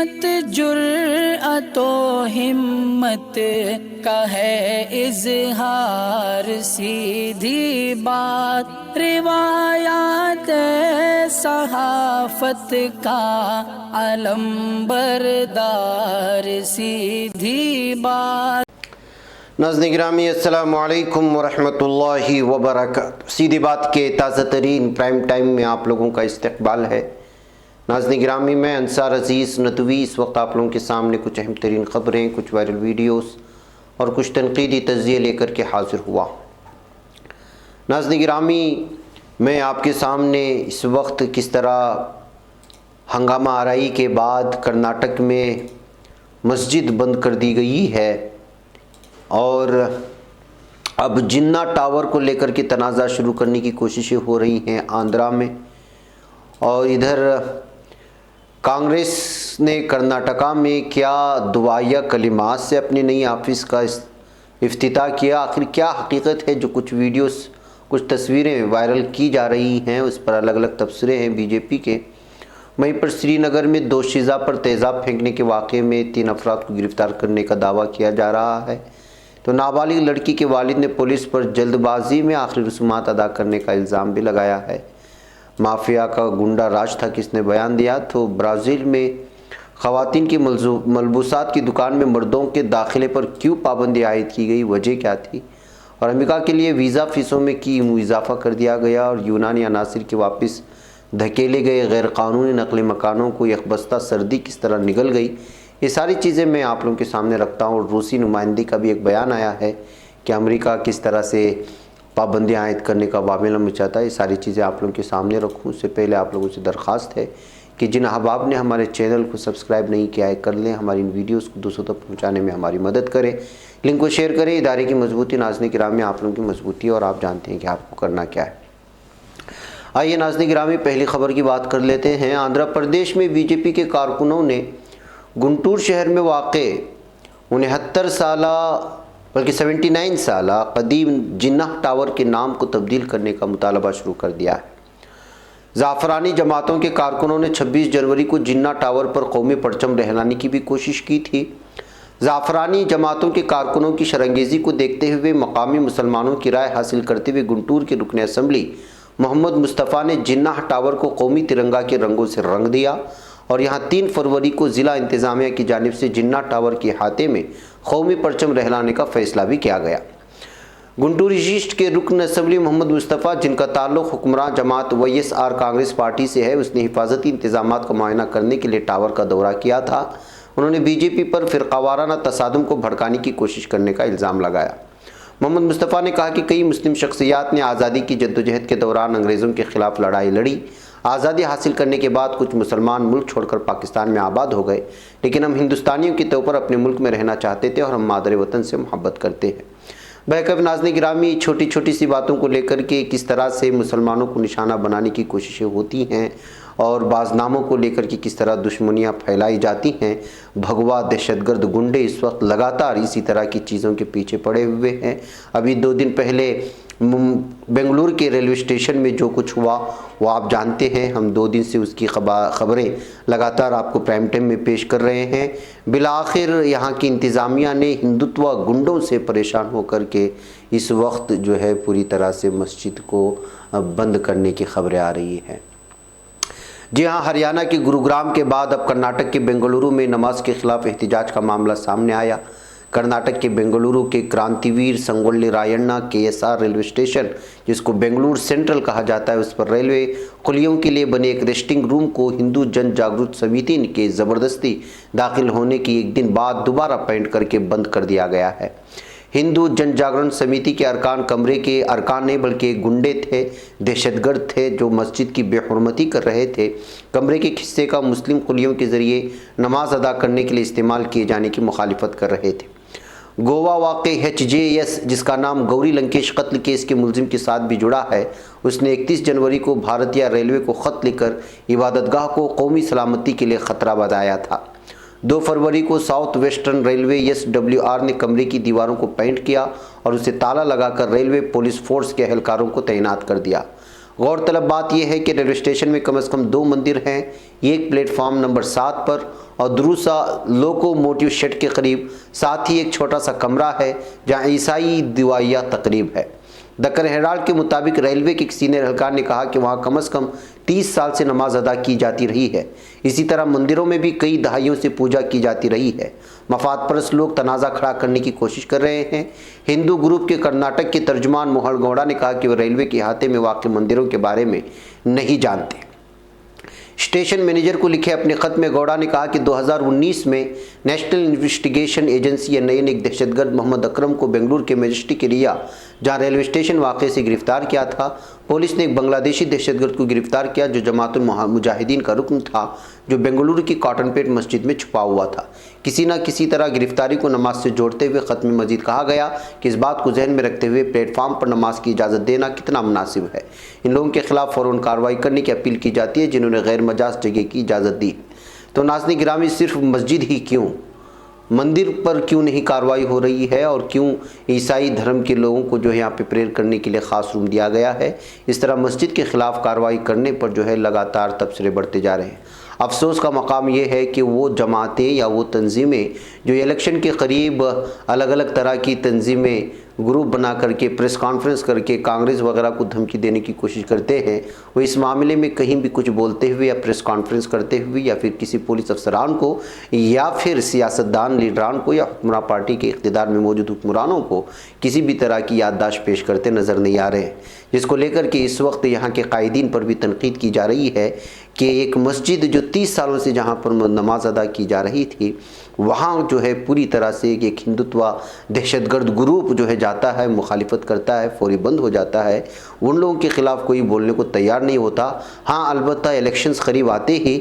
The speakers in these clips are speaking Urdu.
عصمت جرأت و ہمت کا ہے اظہار، سیدھی بات روایات صحافت کا علم بردار، سیدھی بات۔ ناظرین گرامی السلام علیکم ورحمۃ اللہ وبرکاتہ۔ سیدھی بات کے تازہ ترین پرائم ٹائم میں آپ لوگوں کا استقبال ہے۔ ناظرین گرامی، میں انصار عزیز ندوی اس وقت آپ لوگوں کے سامنے کچھ اہم ترین خبریں، کچھ وائرل ویڈیوز اور کچھ تنقیدی تجزیے لے کر کے حاضر ہوا۔ ناظرین گرامی، میں آپ کے سامنے اس وقت کس طرح ہنگامہ آرائی کے بعد کرناٹک میں مسجد بند کر دی گئی ہے اور اب جنہ ٹاور کو لے کر کے تنازع شروع کرنے کی کوششیں ہو رہی ہیں آندھرا میں، اور ادھر کانگریس نے کرناٹکا میں کیا دعائیہ کلمات سے اپنی نئی آفس کا افتتاح کیا۔ آخر کیا حقیقت ہے؟ جو کچھ ویڈیوز، کچھ تصویریں وائرل کی جا رہی ہیں، اس پر الگ الگ تبصرے ہیں بی جے پی کے۔ وہیں پر سری نگر میں دوشیزہ پر تیزاب پھینکنے کے واقعے میں 3 افراد کو گرفتار کرنے کا دعویٰ کیا جا رہا ہے، تو نابالغ لڑکی کے والد نے پولیس پر جلد بازی میں آخری رسومات ادا کرنے کا الزام بھی لگایا ہے۔ مافیا کا گنڈا راج تھا، کس نے بیان دیا؟ تو برازیل میں خواتین کی ملبوسات کی دکان میں مردوں کے داخلے پر کیوں پابندی عائد کی گئی، وجہ کیا تھی؟ اور امریکہ کے لیے ویزا فیسوں میں کیوں اضافہ کر دیا گیا؟ اور یونانی عناصر کے واپس دھکیلے گئے غیر قانونی نقل مکانوں کو یکبستہ سردی کس طرح نگل گئی؟ یہ ساری چیزیں میں آپ لوگوں کے سامنے رکھتا ہوں۔ اور روسی نمائندے کا بھی ایک بیان آیا ہے کہ امریکہ کس طرح سے پابندیاں عائد کرنے کا معاملہ مچاتا ہے۔ یہ ساری چیزیں آپ لوگوں کے سامنے رکھوں اس سے پہلے آپ لوگوں سے درخواست ہے کہ جن احباب نے ہمارے چینل کو سبسکرائب نہیں کیا ہے کر لیں، ہماری ان ویڈیوز کو دوسروں تک پہنچانے میں ہماری مدد کریں، لنک کو شیئر کریں۔ ادارے کی مضبوطی ناظرین گرامی آپ لوگوں کی مضبوطی، اور آپ جانتے ہیں کہ آپ کو کرنا کیا ہے۔ آئیے ناظرین گرامی پہلی خبر کی بات کر لیتے ہیں۔ آندھرا پردیش میں بی جے پی کے کارکنوں نے گنٹور شہر میں واقع 79 سالہ قدیم جنہ ٹاور کے نام کو تبدیل کرنے کا مطالبہ شروع کر دیا ہے۔ زعفرانی جماعتوں کے کارکنوں نے 26 جنوری کو جنہ ٹاور پر قومی پرچم لہرانے کی بھی کوشش کی تھی۔ زعفرانی جماعتوں کے کارکنوں کی شرانگیزی کو دیکھتے ہوئے مقامی مسلمانوں کی رائے حاصل کرتے ہوئے گنٹور کے رکن اسمبلی محمد مصطفیٰ نے جنہ ٹاور کو قومی ترنگا کے رنگوں سے رنگ دیا، اور یہاں 3 فروری کو ضلع انتظامیہ کی جانب سے جنہ ٹاور کے احاطے میں قومی پرچم لہرانے کا فیصلہ بھی کیا گیا۔ گنٹور ایسٹ کے رکن اسمبلی محمد مصطفیٰ، جن کا تعلق حکمراں جماعت YSR کانگریس پارٹی سے ہے، اس نے حفاظتی انتظامات کا معائنہ کرنے کے لیے ٹاور کا دورہ کیا تھا۔ انہوں نے بی جے پی پر فرقہ وارانہ تصادم کو بھڑکانے کی کوشش کرنے کا الزام لگایا۔ محمد مصطفیٰ نے کہا کہ کئی مسلم شخصیات نے آزادی کی جدوجہد کے دوران انگریزوں کے خلاف لڑائی لڑی۔ آزادی حاصل کرنے کے بعد کچھ مسلمان ملک چھوڑ کر پاکستان میں آباد ہو گئے، لیکن ہم ہندوستانیوں کے طور پر اپنے ملک میں رہنا چاہتے تھے، اور ہم مادر وطن سے محبت کرتے ہیں۔ بہرکیف ناظرین گرامی، چھوٹی چھوٹی سی باتوں کو لے کر کے کس طرح سے مسلمانوں کو نشانہ بنانے کی کوششیں ہوتی ہیں، اور بعض ناموں کو لے کر کے کس طرح دشمنیاں پھیلائی جاتی ہیں۔ بھگوا دہشت گرد گنڈے اس وقت لگاتار اسی طرح کی چیزوں کے پیچھے پڑے ہوئے ہیں۔ ابھی 2 دن پہلے بنگلور کے ریلوے اسٹیشن میں جو کچھ ہوا وہ آپ جانتے ہیں۔ ہم 2 دن سے اس کی خبریں لگاتار آپ کو پرائم ٹائم میں پیش کر رہے ہیں۔ بالآخر یہاں کی انتظامیہ نے ہندوتوا گنڈوں سے پریشان ہو کر کے اس وقت جو ہے پوری طرح سے مسجد کو بند کرنے کی خبریں آ رہی ہیں۔ جی ہاں، ہریانہ کے گروگرام کے بعد اب کرناٹک کے بنگلورو میں نماز کے خلاف احتجاج کا معاملہ سامنے آیا۔ کرناٹک کے بنگلورو کے کرانتی ویر سنگوللی رائنہ KSR ریلوے اسٹیشن، جس کو بنگلور سینٹرل کہا جاتا ہے، اس پر ریلوے خلیوں کے لیے بنے ایک ریسٹنگ روم کو ہندو جن جاگرت سمیتی کے زبردستی داخل ہونے کی 1 دن بعد دوبارہ پینٹ کر کے بند کر دیا گیا ہے۔ ہندو جن جاگرن سمیتی کے ارکان کمرے کے ارکان نہیں بلکہ گنڈے تھے، دہشت گرد تھے جو مسجد کی بے حرمتی کر رہے تھے۔ کمرے کے حصے کا مسلم خلیوں کے ذریعے نماز ادا کرنے کے لیے استعمال کیے جانے کی مخالفت کر رہے تھے۔ گوا واقع HJS، جس کا نام گوری لنکیش قتل کیس کے ملزم کے ساتھ بھی جڑا ہے، اس نے 31 جنوری کو بھارتیہ ریلوے کو خط لکھ کر عبادت گاہ کو قومی سلامتی کے لیے خطرہ بتایا تھا۔ 2 فروری کو ساؤتھ ویسٹرن ریلوے SWR نے کمرے کی دیواروں کو پینٹ کیا اور اسے تالا لگا کر ریلوے پولیس فورس کے اہلکاروں کو تعینات کر دیا۔ غور طلب بات یہ ہے کہ ریلوے اسٹیشن میں کم از کم 2 مندر ہیں، ایک پلیٹ فارم نمبر 7 پر اور دروسا لوکوموٹیو شیڈ کے قریب، ساتھ ہی ایک چھوٹا سا کمرہ ہے جہاں عیسائی دعائیہ تقریب ہے۔ دکن ہیرالڈ کے مطابق ریلوے کے ایک سینئر اہلکار نے کہا کہ وہاں کم از کم 30 سال سے نماز ادا کی جاتی رہی ہے۔ اسی طرح مندروں میں بھی کئی دہائیوں سے پوجا کی جاتی رہی ہے۔ مفاد پرست لوگ تنازع کھڑا کرنے کی کوشش کر رہے ہیں۔ ہندو گروپ کے کرناٹک کے ترجمان موہن گوڑا نے کہا کہ وہ ریلوے کے احاطے میں واقع مندروں کے بارے میں نہیں جانتے۔ اسٹیشن مینیجر کو لکھے اپنے خط میں گوڑا نے کہا کہ 2019 میں نیشنل انویسٹیگیشن ایجنسی این آئی اے نے ایک دہشت گرد محمد اکرم کو بنگلور کے میجسٹک ایریا جہاں ریلوے اسٹیشن واقع سے گرفتار کیا تھا۔ پولیس نے ایک بنگلہ دیشی دہشت گرد کو گرفتار کیا جو جماعت المجاہدین کا رکن تھا، جو بنگلورو کی کاٹن پیٹ مسجد میں چھپا ہوا تھا۔ کسی نہ کسی طرح گرفتاری کو نماز سے جوڑتے ہوئے خط میں مزید کہا گیا کہ اس بات کو ذہن میں رکھتے ہوئے پلیٹ فارم پر نماز کی اجازت دینا کتنا مناسب ہے۔ ان لوگوں کے خلاف فوراً کارروائی کرنے کی اپیل کی جاتی ہے جنہوں نے غیر مجاز جگہ کی اجازت دی۔ تو ناظرین گرامی، صرف مسجد ہی کیوں، مندر پر کیوں نہیں کارروائی ہو رہی ہے اور کیوں عیسائی دھرم کے لوگوں کو جو ہے یہاں پہ پریئر کرنے کے لیے خاص روم دیا گیا ہے؟ اس طرح مسجد کے خلاف کارروائی کرنے پر جو ہے لگاتار تبصرے بڑھتے جا رہے ہیں۔ افسوس کا مقام یہ ہے کہ وہ جماعتیں یا وہ تنظیمیں جو الیکشن کے قریب الگ الگ طرح کی تنظیمیں گروپ بنا کر کے پریس کانفرنس کر کے کانگریس وغیرہ کو دھمکی دینے کی کوشش کرتے ہیں، وہ اس معاملے میں کہیں بھی کچھ بولتے ہوئے یا پریس کانفرنس کرتے ہوئے یا پھر کسی پولیس افسران کو یا پھر سیاستدان لیڈران کو یا حکمراں پارٹی کے اقتدار میں موجود حکمرانوں کو کسی بھی طرح کی یادداشت پیش کرتے نظر نہیں آ رہے ہیں، جس کو لے کر کے اس وقت یہاں کے قائدین پر بھی تنقید کی جا رہی ہے کہ ایک مسجد جو 30 سالوں سے جہاں پر نماز ادا کی جا رہی تھی، وہاں جو ہے پوری طرح سے ایک ہندوتوا دہشت گرد گروپ جو ہے جاتا ہے، مخالفت کرتا ہے، فوری بند ہو جاتا ہے۔ ان لوگوں کے خلاف کوئی بولنے کو تیار نہیں ہوتا۔ ہاں البتہ الیکشنز قریب آتے ہی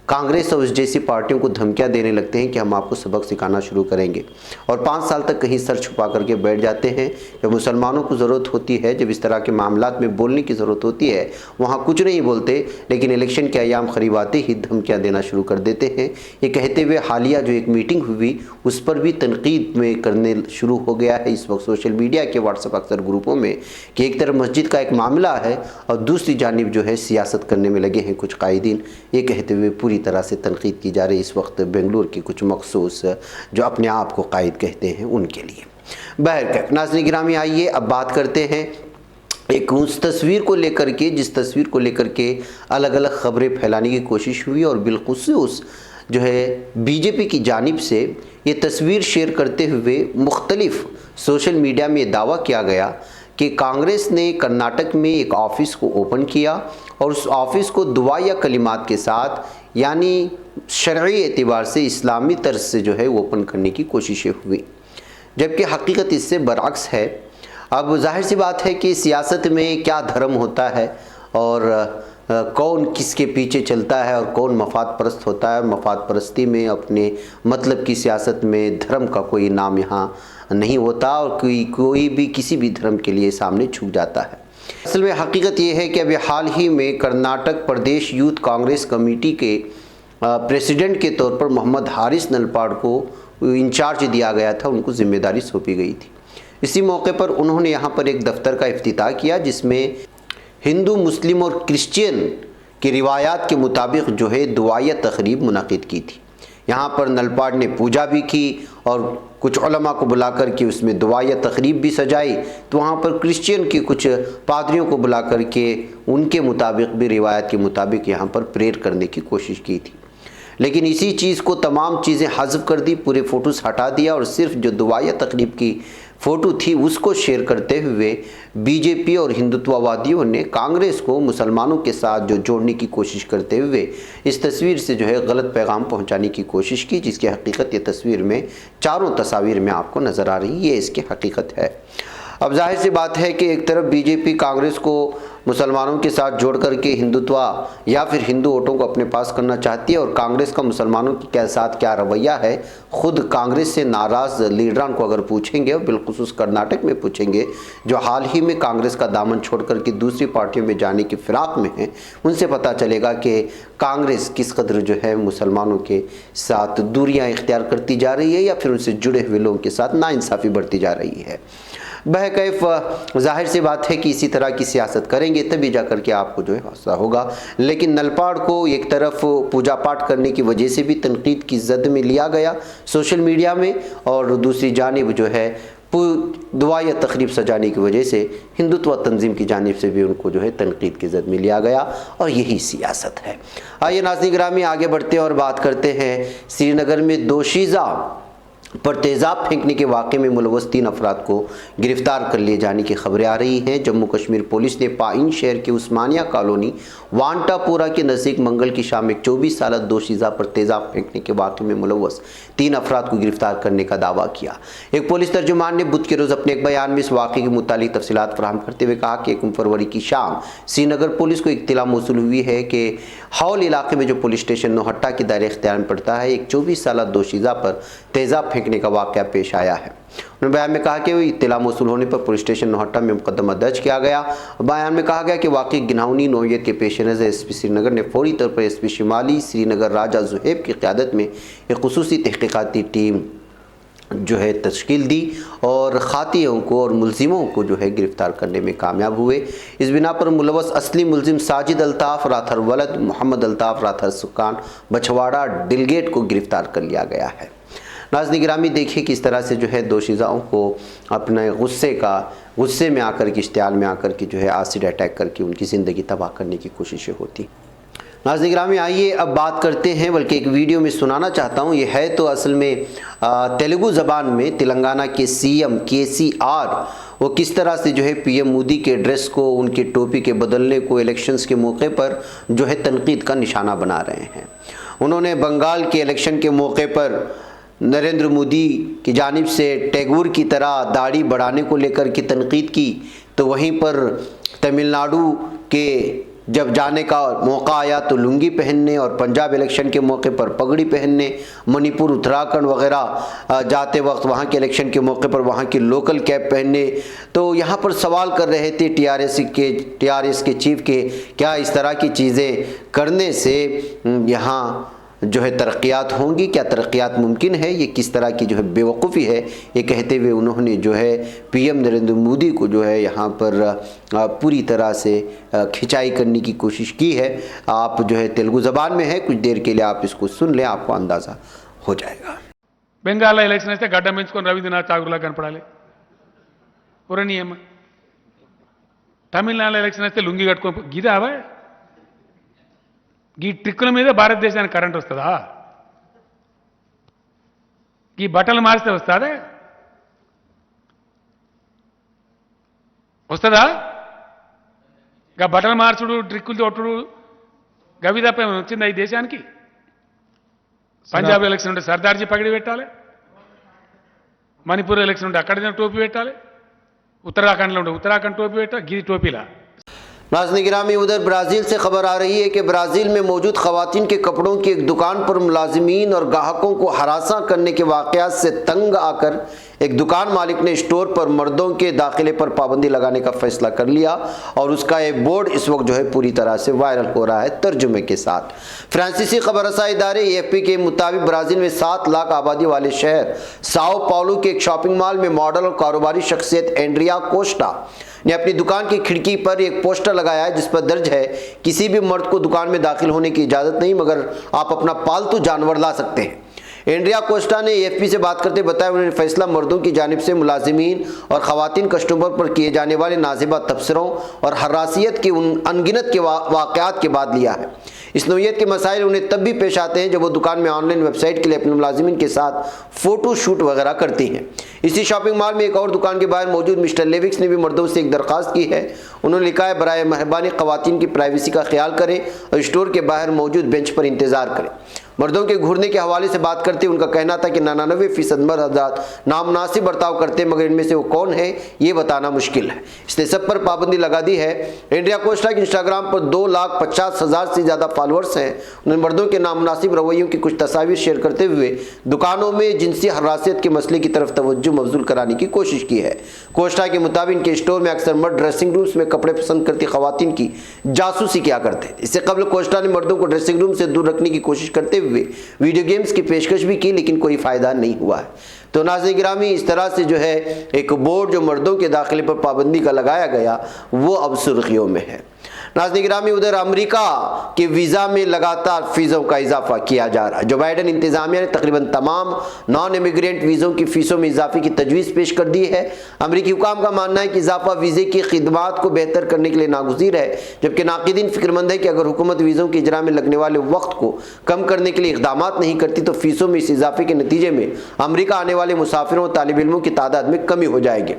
کانگریس اور اس جیسی پارٹیوں کو دھمکیاں دینے لگتے ہیں کہ ہم آپ کو سبق سکھانا شروع کریں گے، اور 5 سال تک کہیں سر چھپا کر کے بیٹھ جاتے ہیں۔ جب مسلمانوں کو ضرورت ہوتی ہے، جب اس طرح کے معاملات میں بولنے کی ضرورت ہوتی ہے، وہاں کچھ نہیں بولتے، لیکن الیکشن کے ایام قریب آتے ہی دھمکیاں دینا شروع کر دیتے ہیں۔ یہ کہتے ہوئے حالیہ جو ایک میٹنگ ہوئی اس پر بھی تنقید میں کرنے شروع ہو گیا ہے اس وقت سوشل میڈیا کے واٹس ایپ اکثر گروپوں میں کہ ایک طرف مسجد کا ایک معاملہ ہے اور دوسری جانب جو ہے سیاست کرنے میں لگے ہیں کچھ قائدین۔ یہ کہتے ہوئے پوری طرح سے تنقید کی جا رہی اس وقت بنگلور کے کچھ مخصوص جو اپنے آپ کو قائد کہتے ہیں ان کے لیے۔ بہرکیف ناظرین گرامی، آئیے اب بات کرتے ہیں ایک اس تصویر کو لے کر کے جس تصویر کو لے کر کے الگ الگ خبریں پھیلانے کی کوشش ہوئی، اور بالخصوص جو ہے بی جے پی کی جانب سے یہ تصویر شیئر کرتے ہوئے مختلف سوشل میڈیا میں یہ دعویٰ کیا گیا کہ کانگریس نے کرناٹک میں ایک آفس کو اوپن کیا اور اس آفس کو دعا یا کلمات کے ساتھ یعنی شرعی اعتبار سے اسلامی طرز سے جو ہے اوپن کرنے کی کوششیں ہوئی، جبکہ حقیقت اس سے برعکس ہے۔ اب ظاہر سی بات ہے کہ سیاست میں کیا دھرم ہوتا ہے اور کون کس کے پیچھے چلتا ہے اور کون مفاد پرست ہوتا ہے۔ مفاد پرستی میں اپنے مطلب کی سیاست میں دھرم کا کوئی نام یہاں نہیں ہوتا اور کوئی بھی کسی بھی دھرم کے لیے سامنے جھک جاتا ہے۔ اصل میں حقیقت یہ ہے کہ ابھی حال ہی میں کرناٹک پردیش یوتھ کانگریس کمیٹی کے پریزیڈنٹ کے طور پر محمد حارث نلپاڑ کو انچارج دیا گیا تھا، ان کو ذمہ داری سونپی گئی تھی۔ اسی موقع پر انہوں نے یہاں پر ایک دفتر کا افتتاح کیا جس میں ہندو، مسلم اور کرسچین کی روایات کے مطابق جو ہے دعائیہ تقریب منعقد کی تھی۔ یہاں پر نلپاڑ نے پوجا بھی کی اور کچھ علماء کو بلا کر کے اس میں دعائیہ تقریب بھی سجائی، تو وہاں پر کرسچین کے کچھ پادریوں کو بلا کر کے ان کے مطابق بھی روایت کے مطابق یہاں پر پریئر کرنے کی کوشش کی تھی۔ لیکن اسی چیز کو تمام چیزیں حذف کر دی، پورے فوٹوز ہٹا دیا اور صرف جو دعائیہ تقریب کی فوٹو تھی اس کو شیئر کرتے ہوئے بی جے پی اور ہندوتوا وادیوں نے کانگریس کو مسلمانوں کے ساتھ جو جوڑنے کی کوشش کرتے ہوئے اس تصویر سے جو ہے غلط پیغام پہنچانے کی کوشش کی، جس کی حقیقت یہ تصویر میں چاروں تصاویر میں آپ کو نظر آ رہی ہے، یہ اس کی حقیقت ہے۔ اب ظاہر سی بات ہے کہ ایک طرف بی جے پی کانگریس کو مسلمانوں کے ساتھ جوڑ کر کے ہندوتوا یا پھر ہندو ووٹوں کو اپنے پاس کرنا چاہتی ہے، اور کانگریس کا مسلمانوں کے ساتھ کیا رویہ ہے خود کانگریس سے ناراض لیڈران کو اگر پوچھیں گے، اور بالخصوص کرناٹک میں پوچھیں گے جو حال ہی میں کانگریس کا دامن چھوڑ کر کے دوسری پارٹیوں میں جانے کی فراق میں ہیں، ان سے پتہ چلے گا کہ کانگریس کس قدر جو ہے مسلمانوں کے ساتھ دوریاں اختیار کرتی جا رہی ہے یا پھر ان سے جڑے ہوئے لوگوں کے ساتھ ناانصافی بڑھتی جا رہی ہے۔ بہکیف ظاہر سی بات ہے کہ اسی طرح کی سیاست کریں گے تبھی جا کر کے آپ کو جو ہے حوصلہ ہوگا. لیکن نلپاڑ کو ایک طرف پوجا پاٹ کرنے کی وجہ سے بھی تنقید کی زد میں لیا گیا سوشل میڈیا میں، اور دوسری جانب جو ہے دعا یا تقریب سجانے کی وجہ سے ہندوتوا تنظیم کی جانب سے بھی ان کو جو ہے تنقید کی زد میں لیا گیا، اور یہی سیاست ہے. آئیے ناظرین گرامی آگے بڑھتے ہیں اور بات کرتے ہیں سری نگر میں دوشیزہ پر تیزاب پھینکنے کے واقعے میں ملوث 3 افراد کو گرفتار کر لیے جانے کی خبریں آ رہی ہیں. جموں کشمیر پولیس نے پائن شہر کے عثمانیہ کالونی وانٹا پورا کے نزدیک منگل کی شام ایک 24 سالہ دوشیزہ پر تیزاب پھینکنے کے واقعے میں ملوث 3 افراد کو گرفتار کرنے کا دعویٰ کیا. ایک پولیس ترجمان نے بدھ کے روز اپنے ایک بیان میں اس واقعے کے متعلق تفصیلات فراہم کرتے ہوئے کہا کہ 1 فروری کی شام سری نگر پولیس کو اطلاع موصول ہوئی ہے کہ ہال علاقے میں جو پولیس اسٹیشن نوہٹا کے دائرہ اختیار میں پڑتا ہے، ایک 24 سالہ دوشیزہ پر تیزاب پھینکنے کا واقعہ پیش آیا ہے. انہوں نے بیان میں کہا کہ اطلاع موصول ہونے پر پولیس اسٹیشن نوہٹا میں مقدمہ درج کیا گیا. بیان میں کہا گیا کہ واقعی گھناؤنی نوعیت کے پیش نظر ایس پی سری نگر نے فوری طور پر ایس پی شمالی سری نگر راجہ زہیب کی قیادت میں ایک خصوصی تحقیقاتی ٹیم جو ہے تشکیل دی اور خاطئوں کو اور ملزموں کو جو ہے گرفتار کرنے میں کامیاب ہوئے. اس بنا پر ملوث اصلی ملزم ساجد الطاف راتھر ولد محمد الطاف راتھر سکان بچھواڑا ڈلگیٹ کو گرفتار کر لیا گیا ہے. ناظرین گرامی دیکھیے کس طرح سے جو ہے دوشیزاؤں کو اپنے غصے میں آ کر کے اشتعال میں آ کر کے جو ہے ایسڈ اٹیک کر کے ان کی زندگی تباہ کرنے کی کوششیں ہوتی. ناظرین گرامی آئیے اب بات کرتے ہیں، بلکہ ایک ویڈیو میں سنانا چاہتا ہوں. یہ ہے تو اصل میں تیلگو زبان میں تلنگانہ کے سی ایم KCR وہ کس طرح سے جو ہے پی ایم مودی کے ڈریس کو ان کے ٹوپی کے بدلنے کو الیکشنز کے موقع پر جو ہے تنقید کا نشانہ بنا رہے ہیں. انہوں نے بنگال کے الیکشن کے موقع پر نریندر مودی کی جانب سے ٹیگور کی طرح داڑھی بڑھانے کو لے کر کی تنقید کی، تو وہیں پر تمل ناڈو کے جب جانے کا موقع آیا تو لنگی پہننے، اور پنجاب الیکشن کے موقع پر پگڑی پہننے، منی پور اتراکھنڈ وغیرہ جاتے وقت وہاں کے الیکشن کے موقع پر وہاں کی لوکل کیپ پہننے. تو یہاں پر سوال کر رہے تھے ٹی آر ایس کے چیف کے کیا اس طرح کی چیزیں کرنے سے یہاں جو ہے ترقیات ہوں گی، کیا ترقیات ممکن ہے؟ یہ کس طرح کی جو ہے بے وقوفی ہے، یہ کہتے ہوئے انہوں نے جو ہے پی ایم نریندر مودی کو جو ہے یہاں پر پوری طرح سے کھچائی کرنے کی کوشش کی ہے. آپ جو ہے تیلگو زبان میں ہے، کچھ دیر کے لیے آپ اس کو سن لیں، آپ کو اندازہ ہو جائے గ. బెంగాల్లో ఎలక్షన్ వస్తే గడ్డ పెంచుకొని రవీంద్రనాథ్ ఠాగూర్లా కనపడాలి, పురణీయం. తమిళనాడులో ఎలక్షన్ వస్తే లుంగి కట్టుకొని గిదావా ఈ ట్రిక్కుల మీద భారతదేశానికి కరెంట్ వస్తుందా? ఈ బట్టలు మారిస్తే వస్తుందా? వస్తుందా? ఇంకా బట్టలు మార్చుడు ట్రిక్కులు తోట్టుడు గవి తప్ప ఏమైనా వచ్చిందా ఈ దేశానికి? పంజాబ్ ఎలక్షన్ ఉంటే సర్దార్జీ పగిడి పెట్టాలి, మణిపూర్ ఎలక్షన్ ఉంటే అక్కడ టోపీ పెట్టాలి, ఉత్తరాఖండ్లో ఉంటే ఉత్తరాఖండ్ టోపీ పెట్టాలి, గిరి టోపీలా. ناظرین گرامی ادھر برازیل سے خبر آ رہی ہے کہ برازیل میں موجود خواتین کے کپڑوں کی ایک دکان پر ملازمین اور گاہکوں کو ہراساں کرنے کے واقعات سے تنگ آ کر ایک دکان مالک نے اسٹور پر مردوں کے داخلے پر پابندی لگانے کا فیصلہ کر لیا، اور اس کا ایک بورڈ اس وقت جو ہے پوری طرح سے وائرل ہو رہا ہے ترجمے کے ساتھ. فرانسیسی خبر رساں ادارے AFP کے مطابق برازیل میں 7 لاکھ آبادی والے شہر ساؤ پاولو کے ایک شاپنگ مال میں ماڈل اور کاروباری شخصیت اینڈریا کوسٹا نے اپنی دکان کی کھڑکی پر ایک پوسٹر لگایا ہے جس پر درج ہے کسی بھی مرد کو دکان میں داخل ہونے کی اجازت نہیں، مگر آپ اپنا پالتو جانور لا سکتے ہیں. اینڈریا کوسٹا نے AFP سے بات کرتے بتایا انہوں نے فیصلہ مردوں کی جانب سے ملازمین اور خواتین کسٹمر پر کیے جانے والے نازیبہ تبصروں اور ہراسیت کی انگنت کے واقعات کے بعد لیا ہے. اس نوعیت کے مسائل انہیں تب بھی پیش آتے ہیں جب وہ دکان میں آن لائن ویب سائٹ کے لیے اپنے ملازمین کے ساتھ فوٹو شوٹ وغیرہ کرتی ہیں. اسی شاپنگ مال میں ایک اور دکان کے باہر موجود مسٹر لیوکس نے بھی مردوں سے ایک درخواست کی ہے. انہوں نے لکھا ہے برائے مہربانی خواتین کی پرائیویسی کا خیال کریں اور اسٹور کے باہر موجود بینچ پر انتظار کریں. مردوں کے گھورنے کے حوالے سے بات کرتے ان کا کہنا تھا کہ 99% مرد حضرات نامناسب برتاؤ کرتے، مگر ان میں سے وہ کون ہے یہ بتانا مشکل ہے، اس نے سب پر پابندی لگا دی ہے. اینڈریا کوسٹا کے انسٹاگرام پر 2,50,000 سے زیادہ فالوورز ہیں. انہوں نے مردوں کے نامناسب رویوں کی کچھ تصاویر شیئر کرتے ہوئے دکانوں میں جنسی ہراسیت کے مسئلے کی طرف توجہ مبذول کرانے کی کوشش کی ہے. کوسٹا کے مطابق ان کے اسٹور میں اکثر مرد ڈریسنگ رومز میں کپڑے پسند کرتی خواتین کی جاسوسی کیا کرتے تھے۔ اس سے قبل کوسٹا نے مردوں کو ڈریسنگ روم سے دور رکھنے کی کوشش کرتے ہوئے ویڈیو گیمز کی پیشکش بھی کی، لیکن کوئی فائدہ نہیں ہوا ہے۔ تو ناظرین گرامی، اس طرح سے جو ہے ایک بورڈ جو مردوں کے داخلے پر پابندی کا لگایا گیا وہ اب سرخیوں میں ہے۔ ناظرین گرامی، ادھر امریکہ کے ویزا میں لگاتار فیسوں کا اضافہ کیا جا رہا ہے۔ جو بائیڈن انتظامیہ نے تقریباً تمام نان امیگرینٹ ویزوں کی فیسوں میں اضافے کی تجویز پیش کر دی ہے۔ امریکی حکام کا ماننا ہے کہ اضافہ ویزے کی خدمات کو بہتر کرنے کے لیے ناگزیر ہے، جبکہ ناقدین فکر مند ہے کہ اگر حکومت ویزوں کے اجرا میں لگنے والے وقت کو کم کرنے کے لیے اقدامات نہیں کرتی تو فیسوں میں اس اضافے کے نتیجے میں امریکہ آنے والے مسافروں اور طالب علموں کی تعداد میں کمی ہو جائے گی۔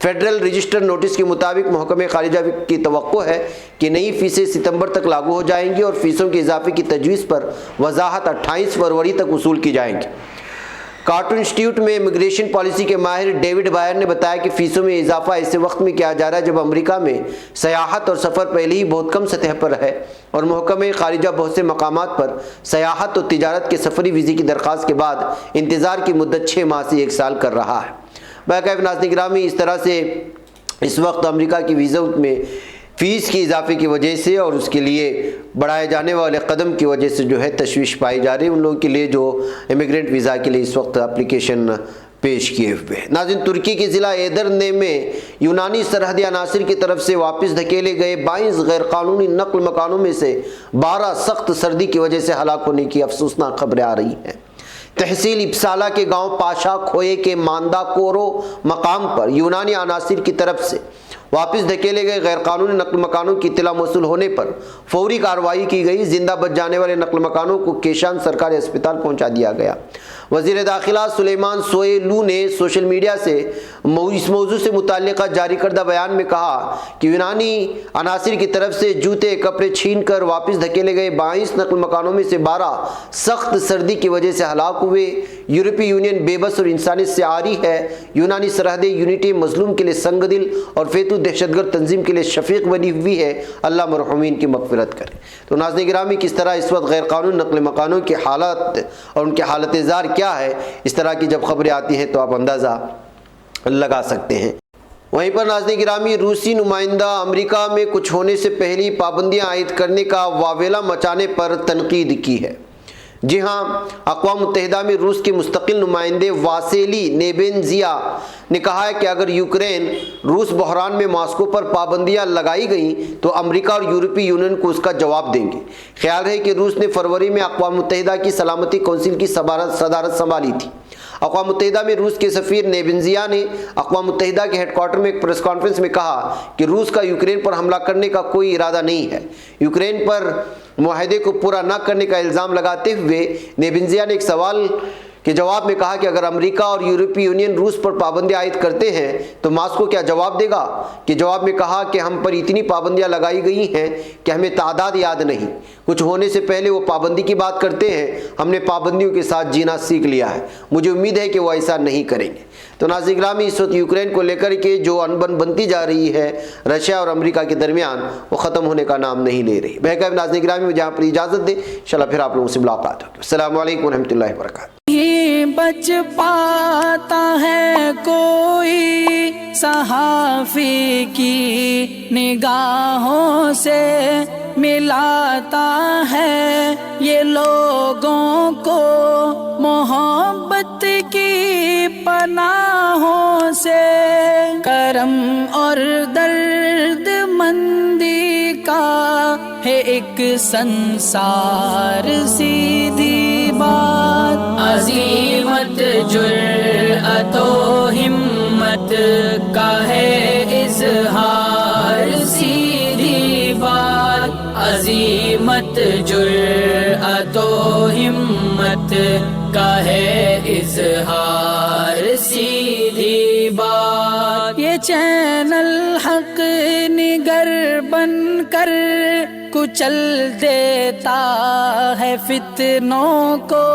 فیڈرل رجسٹر نوٹس کے مطابق محکمہ خارجہ کی توقع ہے کہ نئی فیسیں ستمبر تک لاگو ہو جائیں گی اور فیسوں کے اضافے کی تجویز پر وضاحت 28 فروری تک وصول کی جائیں گی۔ کارٹر انسٹیٹیوٹ میں امیگریشن پالیسی کے ماہر ڈیوڈ بائر نے بتایا کہ فیسوں میں اضافہ ایسے وقت میں کیا جا رہا ہے جب امریکہ میں سیاحت اور سفر پہلے ہی بہت کم سطح پر ہے اور محکمہ خارجہ بہت سے مقامات پر سیاحت اور تجارت کے سفری ویزے کی درخواست کے بعد انتظار کی مدت 6 ماہ سے 1 سال کر رہا ہے۔ باقاعدہ ناظرین گرامی، اس طرح سے اس وقت امریکہ کی ویزوں میں فیس کی اضافے کی وجہ سے اور اس کے لیے بڑھائے جانے والے قدم کی وجہ سے جو ہے تشویش پائی جا رہی ہے ان لوگوں کے لیے جو امیگرینٹ ویزا کے لیے اس وقت اپلیکیشن پیش کیے ہوئے۔ ناظرین، ترکی کے ضلع ایدرنے میں یونانی سرحدی عناصر کی طرف سے واپس دھکیلے گئے 22 غیر قانونی نقل مکانوں میں سے 12 سخت سردی کی وجہ سے ہلاک ہونے کی افسوسناک خبریں آ رہی ہیں۔ تحصیل اپسالہ کے گاؤں پاشا کھوئے کے ماندہ کورو مقام پر یونانی عناصر کی طرف سے واپس دھکیلے گئے غیر قانونی نقل مکانوں کی اطلاع موصول ہونے پر فوری کارروائی کی گئی۔ زندہ بچ جانے والے نقل مکانوں کو کیشان سرکاری اسپتال پہنچا دیا گیا۔ وزیر داخلہ سلیمان سوئیلو نے سوشل میڈیا سے اس موضوع سے متعلقہ جاری کردہ بیان میں کہا کہ یونانی عناصر کی طرف سے جوتے کپڑے چھین کر واپس دھکیلے گئے 22 نقل مکانوں میں سے 12 سخت سردی کی وجہ سے ہلاک ہوئے۔ یورپی یونین بے بس اور انسانیت سے عاری ہے۔ یونانی سرحدیں یونٹی مظلوم کے لیے سنگ دل اور فیتو دہشت گرد تنظیم کے لیے شفیق بنی ہوئی ہے۔ اللہ مرحومین کی مغفرت کرے۔ تو ناظرین گرامی، کس طرح اس وقت غیر قانونی نقل مکانوں کی حالت اور ان کی حالت زار کیا ہے، اس طرح کی جب خبریں آتی ہیں تو آپ اندازہ لگا سکتے ہیں۔ وہیں پر ناظرین گرامی، روسی نمائندہ امریکہ میں کچھ ہونے سے پہلی پابندیاں عائد کرنے کا واویلا مچانے پر تنقید کی ہے۔ جی ہاں، اقوام متحدہ میں روس کے مستقل نمائندے واسیلی نیبنزیا نے کہا ہے کہ اگر یوکرین روس بحران میں ماسکو پر پابندیاں لگائی گئیں تو امریکہ اور یورپی یونین کو اس کا جواب دیں گے۔ خیال ہے کہ روس نے فروری میں اقوام متحدہ کی سلامتی کونسل کی صدارت سنبھالی تھی۔ اقوام متحدہ میں روس کے سفیر نیبنزیا نے اقوام متحدہ کے ہیڈ کوارٹر میں ایک پریس کانفرنس میں کہا کہ روس کا یوکرین پر حملہ کرنے کا کوئی ارادہ نہیں ہے۔ یوکرین پر معاہدے کو پورا نہ کرنے کا الزام لگاتے ہوئے نیبنزیا نے ایک سوال کے جواب میں کہا کہ اگر امریکہ اور یورپی یونین روس پر پابندیاں عائد کرتے ہیں تو ماسکو کیا جواب دے گا؟ کہ جواب میں کہا کہ ہم پر اتنی پابندیاں لگائی گئی ہیں کہ ہمیں تعداد یاد نہیں، کچھ ہونے سے پہلے وہ پابندی کی بات کرتے ہیں، ہم نے پابندیوں کے ساتھ جینا سیکھ لیا ہے، مجھے امید ہے کہ وہ ایسا نہیں کریں گے۔ تو ناظرین گرامی، اس وقت یوکرین کو لے کر کے جو انبن بنتی جا رہی ہے رشیا اور امریکہ کے درمیان، وہ ختم ہونے کا نام نہیں لے رہی۔ بہرکیف ناظرین گرامی، مجھے یہاں پر اجازت دیں، انشاءاللہ پھر آپ لوگوں سے ملاقات ہوگی۔ السلام علیکم ورحمۃ اللہ وبرکاتہ۔ بچ پاتا ہے کوئی صحافی کی نگاہوں سے، ملاتا ہے یہ لوگوں کو محبت کی پناہوں سے۔ کرم اور درد مندی کا ہے ایک سنسار، سیدھی بات عظیمت جرأت و ہمت کا ہے اظہار، سیدھی بات عظیمت جرأت و ہمت کا ہے اظہار، سیدھی بات۔ یہ چینل حق نگر بن کر کچل دیتا ہے فتنوں کو۔